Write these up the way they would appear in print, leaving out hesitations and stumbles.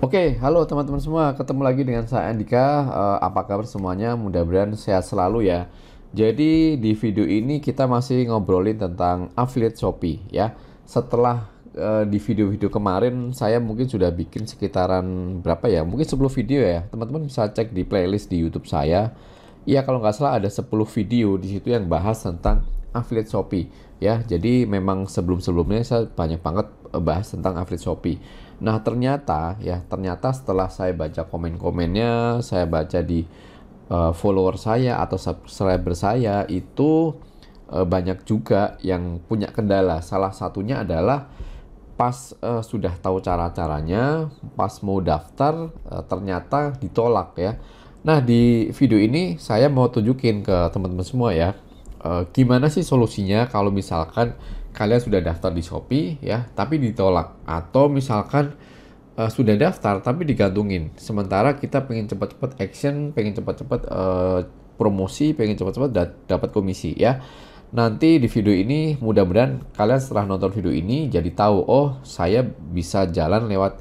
Oke, halo teman-teman semua. Ketemu lagi dengan saya Andika. Apa kabar semuanya? Mudah-mudahan sehat selalu ya. Jadi di video ini kita masih ngobrolin tentang affiliate Shopee ya. Setelah di video-video kemarin saya mungkin sudah bikin sekitaran berapa ya? Mungkin 10 video ya. Teman-teman bisa cek di playlist di YouTube saya. Iya, kalau nggak salah ada 10 video di situ yang bahas tentang affiliate Shopee ya. Jadi memang sebelum-sebelumnya saya banyak banget bahas tentang affiliate Shopee. Nah, ternyata setelah saya baca komen-komennya, saya baca di follower saya atau subscriber saya itu banyak juga yang punya kendala. Salah satunya adalah pas sudah tahu cara-caranya, pas mau daftar ternyata ditolak ya. Nah, di video ini saya mau tunjukin ke teman-teman semua ya, gimana sih solusinya kalau misalkan kalian sudah daftar di Shopee ya, tapi ditolak, atau misalkan sudah daftar tapi digantungin. Sementara kita pengen cepat-cepat action, pengen cepat-cepat promosi, pengen cepat-cepat dapat komisi ya. Nanti di video ini mudah-mudahan kalian setelah nonton video ini jadi tahu, oh saya bisa jalan lewat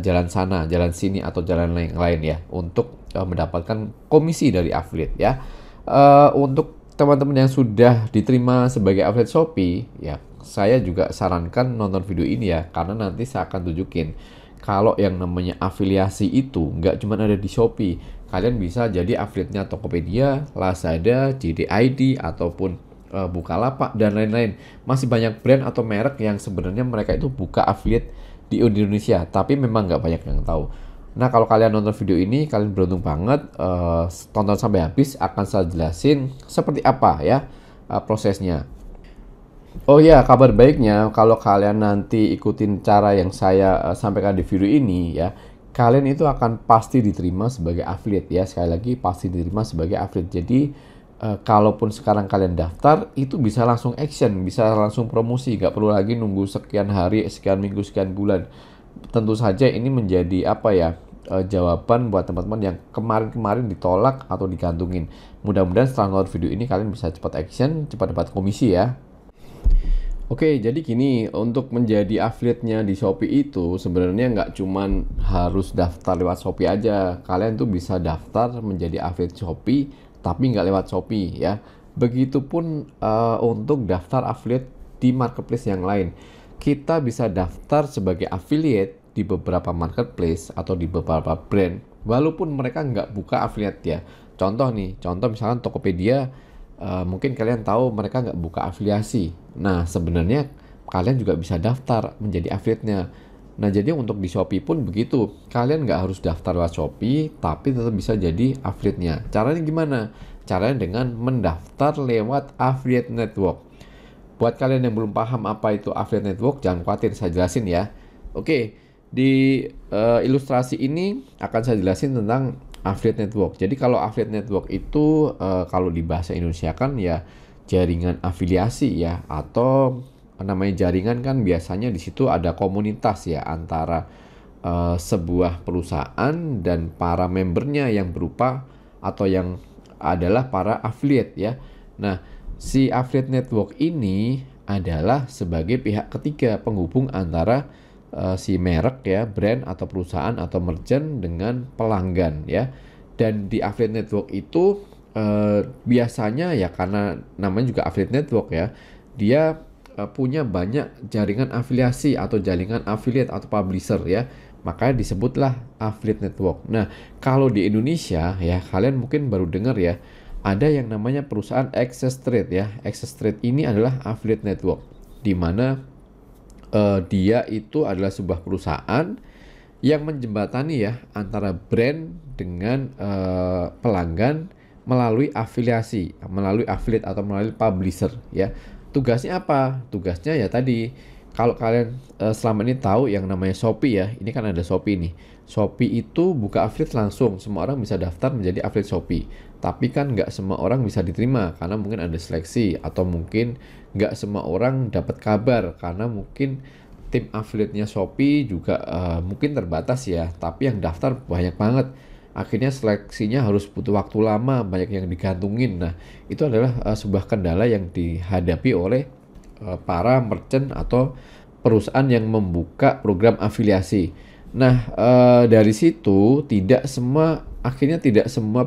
jalan sana, jalan sini, atau jalan lain ya untuk mendapatkan komisi dari affiliate ya. Untuk teman-teman yang sudah diterima sebagai affiliate Shopee ya, saya juga sarankan nonton video ini ya, karena nanti saya akan tunjukin kalau yang namanya afiliasi itu nggak cuma ada di Shopee. Kalian bisa jadi affiliate-nya Tokopedia, Lazada, JD ID, ataupun Bukalapak dan lain-lain. Masih banyak brand atau merek yang sebenarnya mereka itu buka affiliate di Indonesia, tapi memang nggak banyak yang tahu. Nah, kalau kalian nonton video ini, kalian beruntung banget. Tonton sampai habis, akan saya jelasin seperti apa ya prosesnya. Oh ya, kabar baiknya kalau kalian nanti ikutin cara yang saya sampaikan di video ini ya, kalian itu akan pasti diterima sebagai affiliate ya. Sekali lagi, pasti diterima sebagai affiliate. Jadi kalaupun sekarang kalian daftar, itu bisa langsung action, bisa langsung promosi, nggak perlu lagi nunggu sekian hari, sekian minggu, sekian bulan. Tentu saja ini menjadi apa ya, jawaban buat teman-teman yang kemarin-kemarin ditolak atau digantungin. Mudah-mudahan setelah nonton video ini kalian bisa cepat action, cepat dapat komisi ya. Oke, jadi gini, untuk menjadi affiliate-nya di Shopee itu sebenarnya nggak cuman harus daftar lewat Shopee aja. Kalian tuh bisa daftar menjadi affiliate Shopee, tapi nggak lewat Shopee ya. Begitupun untuk daftar affiliate di marketplace yang lain. Kita bisa daftar sebagai affiliate di beberapa marketplace atau di beberapa brand, walaupun mereka nggak buka affiliate ya. Contoh misalkan Tokopedia, mungkin kalian tahu mereka nggak buka afiliasi. Nah, sebenarnya kalian juga bisa daftar menjadi affiliate-nya. Nah, jadi untuk di Shopee pun begitu. Kalian nggak harus daftar lewat Shopee, tapi tetap bisa jadi affiliate-nya. Caranya gimana? Caranya dengan mendaftar lewat affiliate network. Buat kalian yang belum paham apa itu affiliate network, jangan khawatir, saya jelasin ya. Oke, di ilustrasi ini akan saya jelasin tentang affiliate network. Jadi kalau affiliate network itu kalau di bahasa Indonesia kan ya jaringan afiliasi ya, atau namanya jaringan kan biasanya di situ ada komunitas ya antara sebuah perusahaan dan para membernya yang berupa atau yang adalah para affiliate ya. Nah, si affiliate network ini adalah sebagai pihak ketiga penghubung antara si merek ya, brand atau perusahaan atau merchant dengan pelanggan ya. Dan di affiliate network itu biasanya ya, karena namanya juga affiliate network ya, dia punya banyak jaringan afiliasi atau jaringan affiliate atau publisher ya. Makanya disebutlah affiliate network. Nah, kalau di Indonesia ya, kalian mungkin baru dengar ya, ada yang namanya perusahaan Access Trade ya. Access Trade ini adalah affiliate network, di mana dia itu adalah sebuah perusahaan yang menjembatani ya antara brand dengan pelanggan melalui afiliasi, melalui affiliate atau melalui publisher ya. Tugasnya apa? Tugasnya ya tadi, kalau kalian selama ini tahu yang namanya Shopee ya, ini kan ada Shopee nih. Shopee itu buka affiliate langsung, semua orang bisa daftar menjadi affiliate Shopee. Tapi kan nggak semua orang bisa diterima karena mungkin ada seleksi, atau mungkin nggak semua orang dapat kabar karena mungkin tim affiliate-nya Shopee juga mungkin terbatas ya. Tapi yang daftar banyak banget. Akhirnya seleksinya harus butuh waktu lama, banyak yang digantungin. Nah, itu adalah sebuah kendala yang dihadapi oleh para merchant atau perusahaan yang membuka program afiliasi. Nah, dari situ tidak semua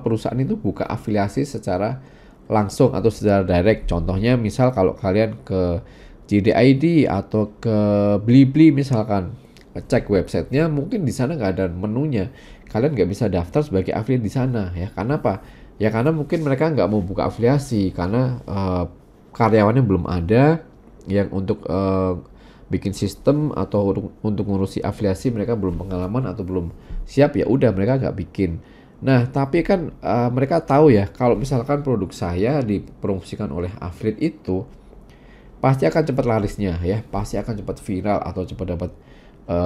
perusahaan itu buka afiliasi secara langsung atau secara direct. Contohnya misal kalau kalian ke JDID atau ke Blibli misalkan, cek websitenya mungkin di sana nggak ada menunya. Kalian nggak bisa daftar sebagai affiliate di sana ya. Karena apa? Ya karena mungkin mereka nggak mau buka afiliasi karena karyawannya belum ada yang untuk bikin sistem atau untuk ngurusi afiliasi, mereka belum pengalaman atau belum siap, ya udah mereka nggak bikin. Nah tapi kan mereka tahu ya kalau misalkan produk saya dipromosikan oleh affiliate itu pasti akan cepat larisnya ya, pasti akan cepat viral atau cepat dapat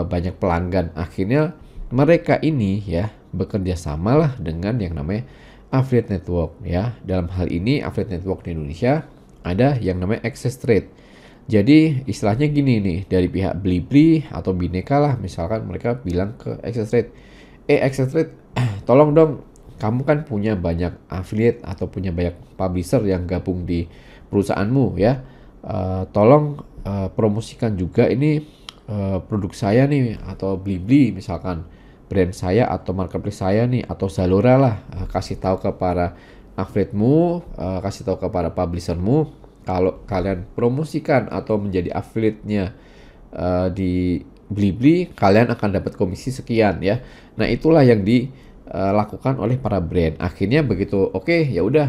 banyak pelanggan. Akhirnya mereka ini ya bekerja samalah dengan yang namanya affiliate network ya. Dalam hal ini affiliate network di Indonesia ada yang namanya Access Trade. Jadi istilahnya gini nih, dari pihak Blibli atau Bineka lah misalkan, mereka bilang ke Access Trade, Access Trade tolong dong, kamu kan punya banyak affiliate atau punya banyak publisher yang gabung di perusahaanmu ya, tolong promosikan juga ini produk saya nih, atau Blibli misalkan brand saya atau marketplace saya nih, atau Zalora lah, kasih tahu ke para affiliate-mu, kasih tahu ke para publisher-mu kalau kalian promosikan atau menjadi affiliate-nya di Blibli, kalian akan dapat komisi sekian ya. Nah itulah yang dilakukan oleh para brand. Akhirnya begitu oke, ya udah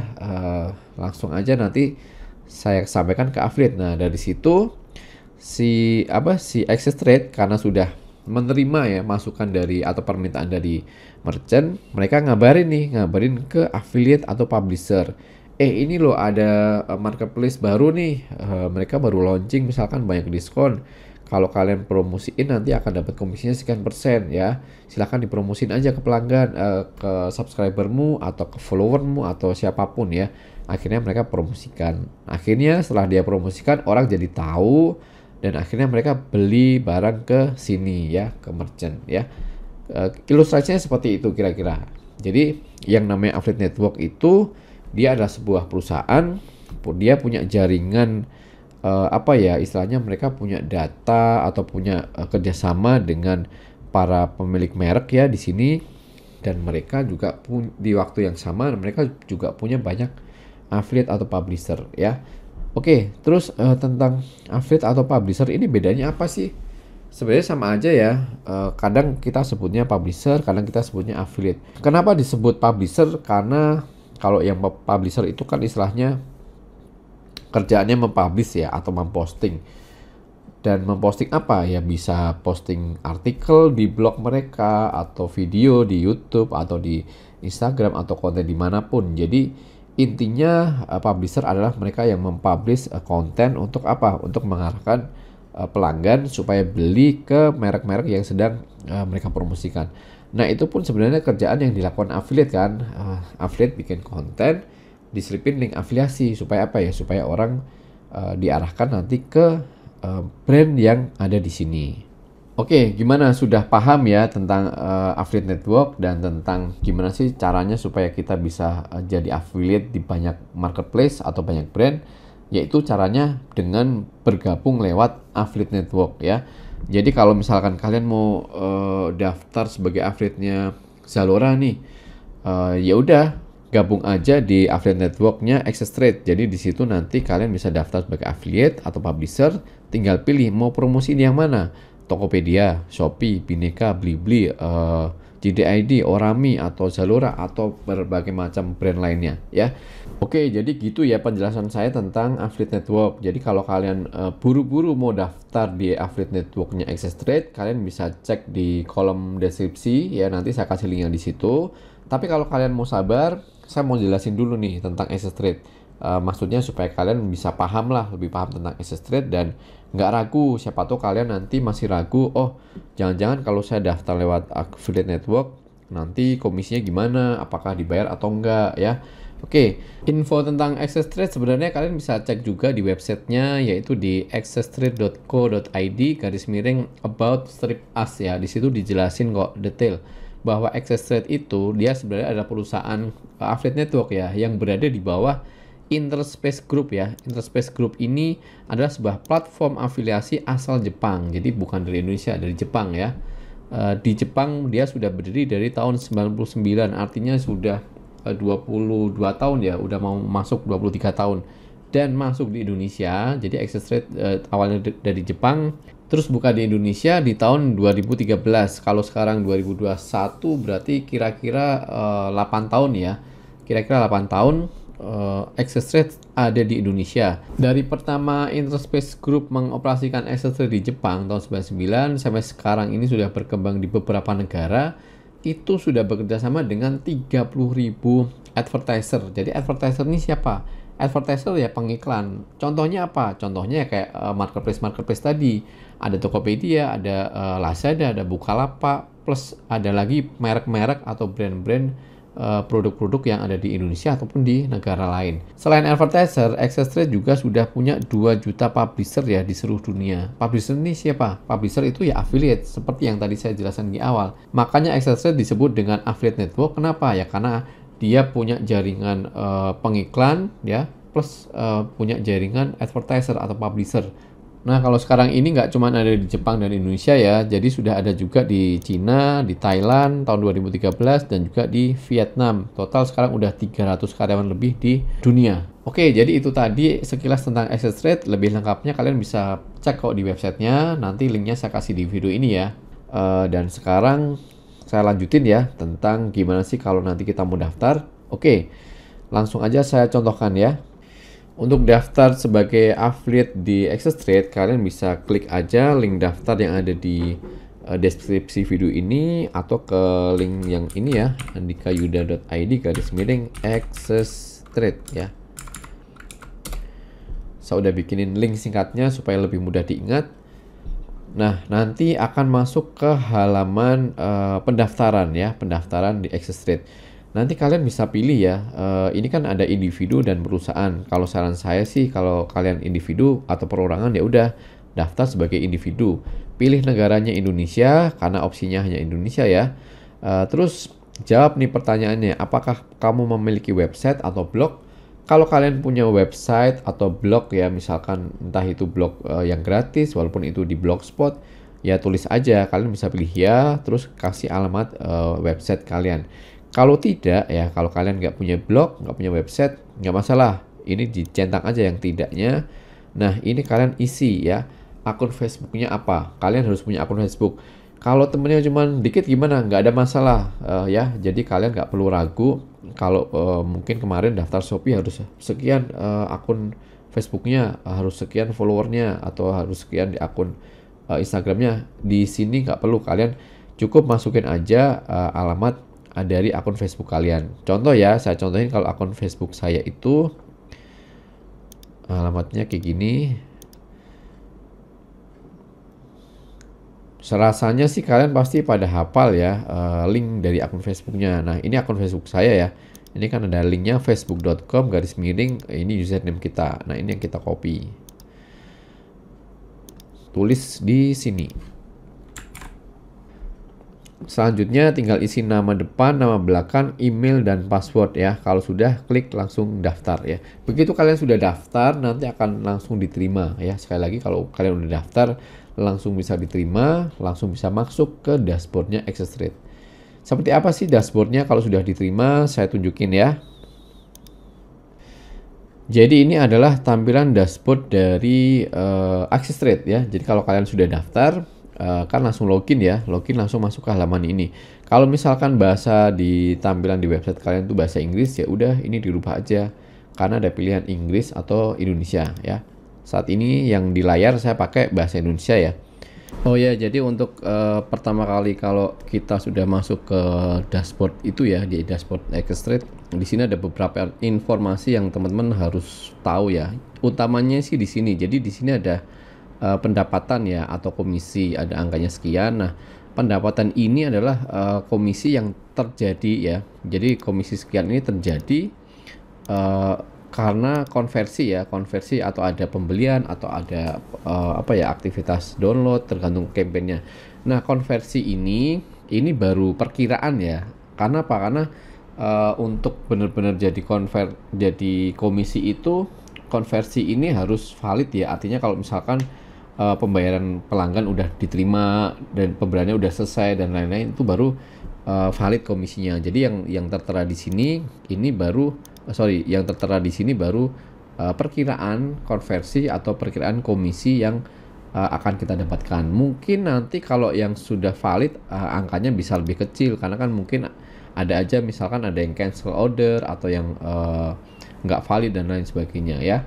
langsung aja nanti saya sampaikan ke affiliate. Nah dari situ si Access Trade karena sudah menerima ya masukan dari atau permintaan dari merchant, mereka ngabarin ke affiliate atau publisher. Ini loh ada marketplace baru nih, mereka baru launching misalkan banyak diskon. Kalau kalian promosiin nanti akan dapat komisinya sekian persen ya. Silahkan dipromosin aja ke pelanggan, ke subscribermu atau ke followermu atau siapapun ya. Akhirnya mereka promosikan. Akhirnya setelah dia promosikan, orang jadi tahu dan akhirnya mereka beli barang ke sini ya, ke merchant ya. Ilustrasinya seperti itu kira-kira. Jadi yang namanya affiliate network itu dia adalah sebuah perusahaan, dia punya jaringan istilahnya mereka punya data atau punya kerjasama dengan para pemilik merek ya di sini, dan mereka juga di waktu yang sama mereka juga punya banyak affiliate atau publisher ya. Oke, terus tentang affiliate atau publisher ini bedanya apa sih? Sebenarnya sama aja ya. Kadang kita sebutnya publisher, kadang kita sebutnya affiliate. Kenapa disebut publisher? Karena kalau yang publisher itu kan istilahnya kerjaannya mempublish ya atau memposting. Dan memposting apa ya, bisa posting artikel di blog mereka atau video di YouTube atau di Instagram atau konten dimanapun. Jadi intinya publisher adalah mereka yang mempublish konten untuk apa? Untuk mengarahkan pelanggan supaya beli ke merek-merek yang sedang mereka promosikan. Nah itu pun sebenarnya kerjaan yang dilakukan affiliate kan. Affiliate bikin konten, diselipin link afiliasi supaya apa ya? Supaya orang diarahkan nanti ke brand yang ada di sini. Oke, gimana, sudah paham ya tentang affiliate network dan tentang gimana sih caranya supaya kita bisa jadi affiliate di banyak marketplace atau banyak brand? Yaitu caranya dengan bergabung lewat affiliate network ya. Jadi kalau misalkan kalian mau daftar sebagai affiliate-nya Zalora nih, ya udah gabung aja di affiliate network-nya Access Trade. Jadi di situ nanti kalian bisa daftar sebagai affiliate atau publisher, tinggal pilih mau promosiin yang mana. Tokopedia, Shopee, Bineka, Blibli, JDID, Orami atau Zalora atau berbagai macam brand lainnya ya. Oke, jadi gitu ya penjelasan saya tentang affiliate network. Jadi kalau kalian buru-buru mau daftar di affiliate networknya Access Trade, kalian bisa cek di kolom deskripsi ya, nanti saya kasih linknya di situ. Tapi kalau kalian mau sabar, saya mau jelasin dulu nih tentang Access Trade. Maksudnya supaya kalian bisa paham lah, lebih paham tentang Access Trade dan nggak ragu. Siapa tahu kalian nanti masih ragu, oh jangan-jangan kalau saya daftar lewat affiliate network nanti komisinya gimana, apakah dibayar atau enggak ya. Oke, info tentang Access Trade sebenarnya kalian bisa cek juga di websitenya, yaitu di accesstrade.co.id/about strip us ya. Di situ dijelasin kok detail bahwa Access Trade itu dia sebenarnya adalah perusahaan affiliate network ya yang berada di bawah Interspace Group ya. Interspace Group ini adalah sebuah platform afiliasi asal Jepang. Jadi bukan dari Indonesia, dari Jepang ya. Di Jepang dia sudah berdiri dari tahun 99, artinya sudah 22 tahun ya, udah mau masuk 23 tahun. Dan masuk di Indonesia, jadi Access Trade awalnya dari Jepang, terus buka di Indonesia di tahun 2013. Kalau sekarang 2021 berarti kira-kira 8 tahun ya. Kira-kira 8 tahun Access Trade ada di Indonesia. Dari pertama Interspace Group mengoperasikan Access Trade di Jepang tahun 99 sampai sekarang ini sudah berkembang di beberapa negara, itu sudah bekerja sama dengan 30.000 advertiser. Jadi advertiser ini siapa? Advertiser ya pengiklan. Contohnya apa? Contohnya kayak marketplace tadi. Ada Tokopedia, ada Lazada, ada Bukalapak, plus ada lagi merek-merek atau brand-brand produk-produk yang ada di Indonesia ataupun di negara lain. Selain advertiser, Access Trade juga sudah punya 2 juta publisher ya di seluruh dunia. Publisher ini siapa? Publisher itu ya affiliate, seperti yang tadi saya jelaskan di awal. Makanya Access Trade disebut dengan affiliate network. Kenapa? Ya karena dia punya jaringan pengiklan ya, plus punya jaringan advertiser atau publisher. Nah, kalau sekarang ini nggak cuma ada di Jepang dan Indonesia ya, jadi sudah ada juga di Cina, di Thailand tahun 2013, dan juga di Vietnam. Total sekarang udah 300 karyawan lebih di dunia. Oke, jadi itu tadi sekilas tentang Access Trade. Lebih lengkapnya kalian bisa cek kok di websitenya, nanti linknya saya kasih di video ini ya. Dan sekarang saya lanjutin ya, tentang gimana sih kalau nanti kita mau daftar. Oke, langsung aja saya contohkan ya. Untuk daftar sebagai affiliate di Access Trade, kalian bisa klik aja link daftar yang ada di deskripsi video ini, atau ke link yang ini ya, andikayuda.id/Access Trade ya. Saya udah bikinin link singkatnya supaya lebih mudah diingat. Nah, nanti akan masuk ke halaman pendaftaran ya, pendaftaran di Access Trade. Nanti kalian bisa pilih ya, ini kan ada individu dan perusahaan. Kalau saran saya sih, kalau kalian individu atau perorangan ya udah daftar sebagai individu. Pilih negaranya Indonesia karena opsinya hanya Indonesia ya. Terus jawab nih pertanyaannya, apakah kamu memiliki website atau blog? Kalau kalian punya website atau blog ya, misalkan entah itu blog yang gratis walaupun itu di Blogspot, ya tulis aja, kalian bisa pilih ya, terus kasih alamat website kalian. Kalau tidak ya, kalau kalian nggak punya blog, nggak punya website, nggak masalah. Ini dicentang aja yang tidaknya. Nah, ini kalian isi ya, akun Facebooknya apa. Kalian harus punya akun Facebook. Kalau temennya cuma dikit gimana? Nggak ada masalah ya. Jadi kalian nggak perlu ragu. Kalau mungkin kemarin daftar Shopee harus sekian akun Facebooknya, harus sekian followernya, atau harus sekian di akun Instagramnya. Di sini nggak perlu, kalian cukup masukin aja alamat dari akun Facebook kalian. Contoh ya, saya contohin kalau akun Facebook saya itu alamatnya kayak gini. Serasanya sih kalian pasti pada hafal ya link dari akun Facebooknya. Nah, ini akun Facebook saya ya. Ini kan ada linknya facebook.com/, ini username kita. Nah, ini yang kita copy. Tulis di sini. Selanjutnya tinggal isi nama depan, nama belakang, email, dan password ya. Kalau sudah, klik langsung daftar ya. Begitu kalian sudah daftar, nanti akan langsung diterima ya. Sekali lagi, kalau kalian udah daftar, langsung bisa diterima, langsung bisa masuk ke dashboardnya Access Trade. Seperti apa sih dashboardnya kalau sudah diterima? Saya tunjukin ya. Jadi ini adalah tampilan dashboard dari Access Trade ya. Jadi kalau kalian sudah daftar, kan langsung login ya, login langsung masuk ke halaman ini. Kalau misalkan bahasa di tampilan di website kalian itu bahasa Inggris, ya udah ini dirubah aja karena ada pilihan Inggris atau Indonesia ya. Saat ini yang di layar saya pakai bahasa Indonesia ya. Oh ya, jadi untuk pertama kali kalau kita sudah masuk ke dashboard itu ya, di dashboard Access Trade, di sini ada beberapa informasi yang teman-teman harus tahu ya. Utamanya sih di sini. Jadi di sini ada pendapatan ya, atau komisi, ada angkanya sekian. Nah, pendapatan ini adalah komisi yang terjadi ya. Jadi komisi sekian ini terjadi karena konversi ya, konversi atau ada pembelian atau ada aktivitas download, tergantung kampanyenya. Nah, konversi ini baru perkiraan ya. Karena apa? Karena untuk benar-benar jadi komisi itu, konversi ini harus valid ya. Artinya kalau misalkan pembayaran pelanggan udah diterima dan pembeliannya udah selesai dan lain-lain, itu baru valid komisinya. Jadi yang tertera di sini ini baru yang tertera di sini baru perkiraan konversi atau perkiraan komisi yang akan kita dapatkan. Mungkin nanti kalau yang sudah valid angkanya bisa lebih kecil karena kan mungkin ada aja misalkan ada yang cancel order atau yang nggak valid dan lain sebagainya ya.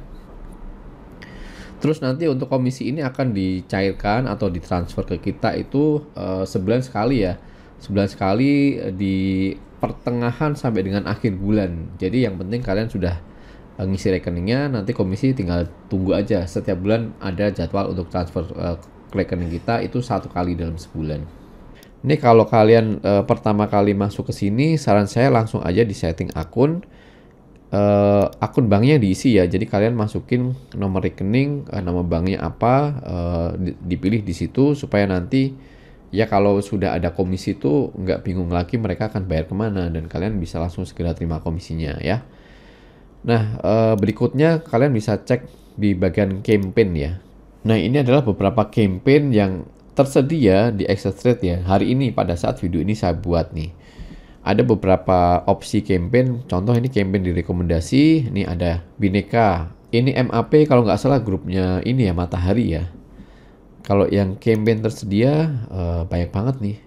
Terus nanti untuk komisi ini akan dicairkan atau ditransfer ke kita itu sebulan sekali ya. Sebulan sekali di pertengahan sampai dengan akhir bulan. Jadi yang penting kalian sudah ngisi rekeningnya, nanti komisi tinggal tunggu aja. Setiap bulan ada jadwal untuk transfer ke rekening kita itu 1 kali dalam sebulan. Ini kalau kalian pertama kali masuk ke sini, saran saya langsung aja di setting akun banknya diisi ya. Jadi kalian masukin nomor rekening, nama banknya apa, dipilih di situ supaya nanti ya kalau sudah ada komisi itu nggak bingung lagi mereka akan bayar kemana dan kalian bisa langsung segera terima komisinya ya. Nah, berikutnya kalian bisa cek di bagian campaign ya. Nah, ini adalah beberapa campaign yang tersedia di Excel Trade ya. Hari ini pada saat video ini saya buat nih. Ada beberapa opsi campaign, contoh ini campaign direkomendasi, ini ada Bineka. Ini MAP kalau nggak salah grupnya ini ya, Matahari ya. Kalau yang campaign tersedia banyak banget nih.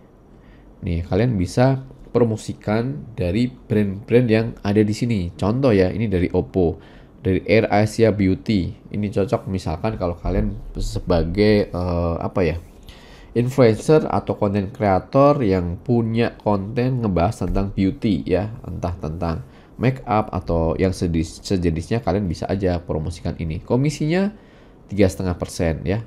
Nih, kalian bisa promosikan dari brand-brand yang ada di sini. Contoh ya, ini dari Oppo, dari Air Asia Beauty. Ini cocok misalkan kalau kalian sebagai influencer atau konten kreator yang punya konten ngebahas tentang beauty ya, entah tentang make up atau yang sejenisnya, kalian bisa aja promosikan ini. Komisinya 3,5% ya.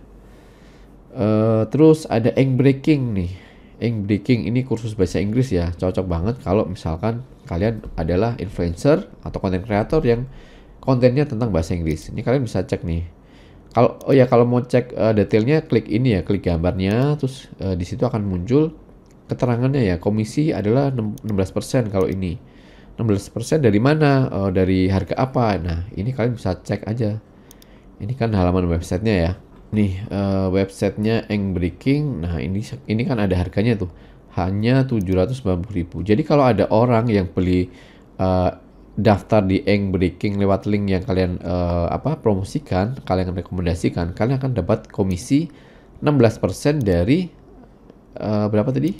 Terus ada ink breaking nih. Ink breaking ini kursus bahasa Inggris ya, cocok banget kalau misalkan kalian adalah influencer atau content creator yang kontennya tentang bahasa Inggris. Ini kalian bisa cek nih. Kalau mau cek detailnya klik ini ya, klik gambarnya, terus di situ akan muncul keterangannya ya. Komisi adalah 16% kalau ini. 16% dari mana? Dari harga apa? Nah, ini kalian bisa cek aja. Ini kan halaman websitenya ya. Nih websitenya Ink Breaking. Nah ini kan ada harganya tuh, hanya 790.000. Jadi kalau ada orang yang beli daftar di Ink Breaking lewat link yang kalian promosikan, kalian rekomendasikan, kalian akan dapat komisi 16% dari berapa tadi?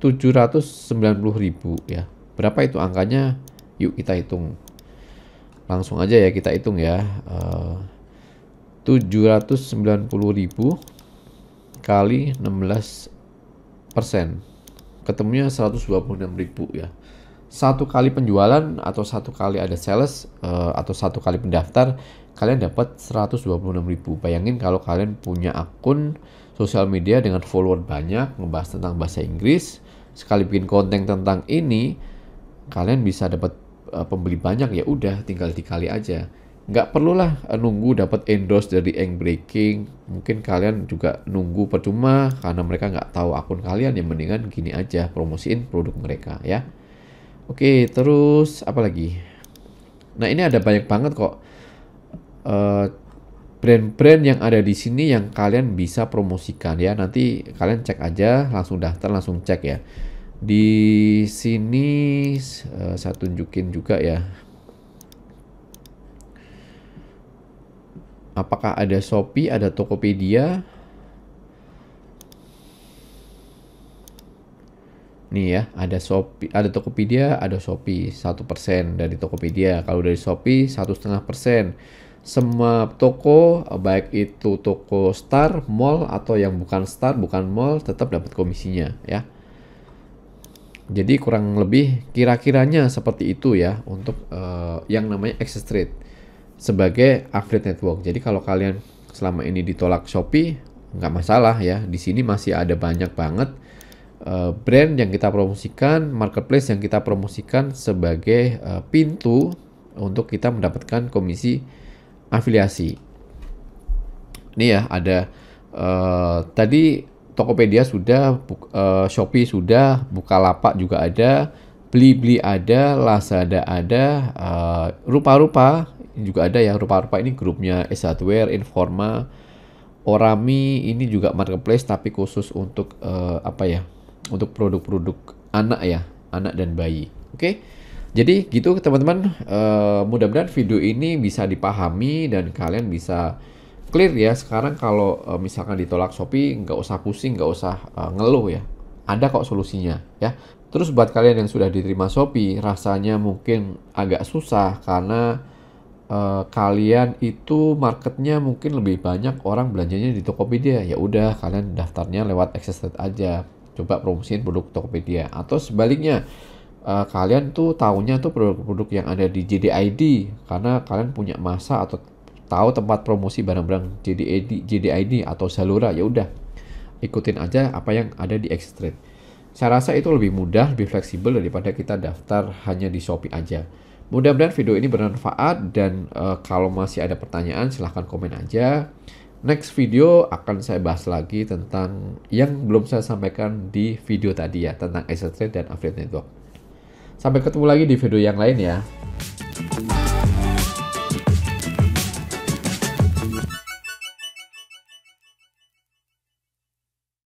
790.000 ya. Berapa itu angkanya? Yuk kita hitung. Langsung aja ya kita hitung ya. 790.000 kali 16%, ketemunya 126.000 ya. Satu kali penjualan atau satu kali ada sales atau satu kali pendaftar, kalian dapat 126.000. Bayangin kalau kalian punya akun sosial media dengan follower banyak ngebahas tentang bahasa Inggris, sekali bikin konten tentang ini, kalian bisa dapat pembeli banyak. Ya udah, tinggal dikali aja. Nggak perlulah nunggu dapat endorse dari Ink Breaking. Mungkin kalian juga nunggu percuma karena mereka nggak tahu akun kalian. Yang mendingan gini aja, promosiin produk mereka ya. Oke, terus apa lagi? Nah, ini ada banyak banget kok brand-brand yang ada di sini yang kalian bisa promosikan ya. Nanti kalian cek aja, langsung daftar, langsung cek ya. Di sini saya tunjukin juga ya. Apakah ada Shopee, ada Tokopedia? Nih ya, ada Shopee, ada Tokopedia, ada Shopee. 1% dari Tokopedia. Kalau dari Shopee 1,5%. Semua toko, baik itu toko Star, mall atau yang bukan Star, bukan mall, tetap dapat komisinya ya. Jadi kurang lebih kira-kiranya seperti itu ya untuk yang namanya Excel Trade sebagai affiliate network. Jadi kalau kalian selama ini ditolak Shopee, nggak masalah ya. Di sini masih ada banyak banget brand yang kita promosikan, marketplace yang kita promosikan sebagai pintu untuk kita mendapatkan komisi afiliasi. Ini ya ada tadi Tokopedia sudah, Shopee sudah, Bukalapak juga ada, Blibli ada, Lazada ada, Rupa-Rupa juga ada ya. Rupa-Rupa ini grupnya S Hardware, Informa, Orami ini juga marketplace tapi khusus untuk apa ya? Untuk produk-produk anak ya, anak dan bayi. Oke. Jadi gitu teman-teman, mudah-mudahan video ini bisa dipahami dan kalian bisa clear ya. Sekarang kalau misalkan ditolak Shopee, nggak usah pusing, nggak usah ngeluh ya. Ada kok solusinya ya. Terus buat kalian yang sudah diterima Shopee, rasanya mungkin agak susah karena kalian itu marketnya mungkin lebih banyak orang belanjanya di Tokopedia. Ya udah kalian daftarnya lewat Access Trade aja. Coba promosiin produk Tokopedia. Atau sebaliknya, kalian tuh taunya tuh produk-produk yang ada di JDID karena kalian punya masa atau tahu tempat promosi barang-barang JDID atau Zalora, ya udah ikutin aja apa yang ada di Xtrade. Saya rasa itu lebih mudah, lebih fleksibel daripada kita daftar hanya di Shopee aja. Mudah-mudahan video ini bermanfaat dan kalau masih ada pertanyaan silahkan komen aja. Next video akan saya bahas lagi tentang yang belum saya sampaikan di video tadi ya, tentang Xtrade dan Affiliate Network. Sampai ketemu lagi di video yang lain ya.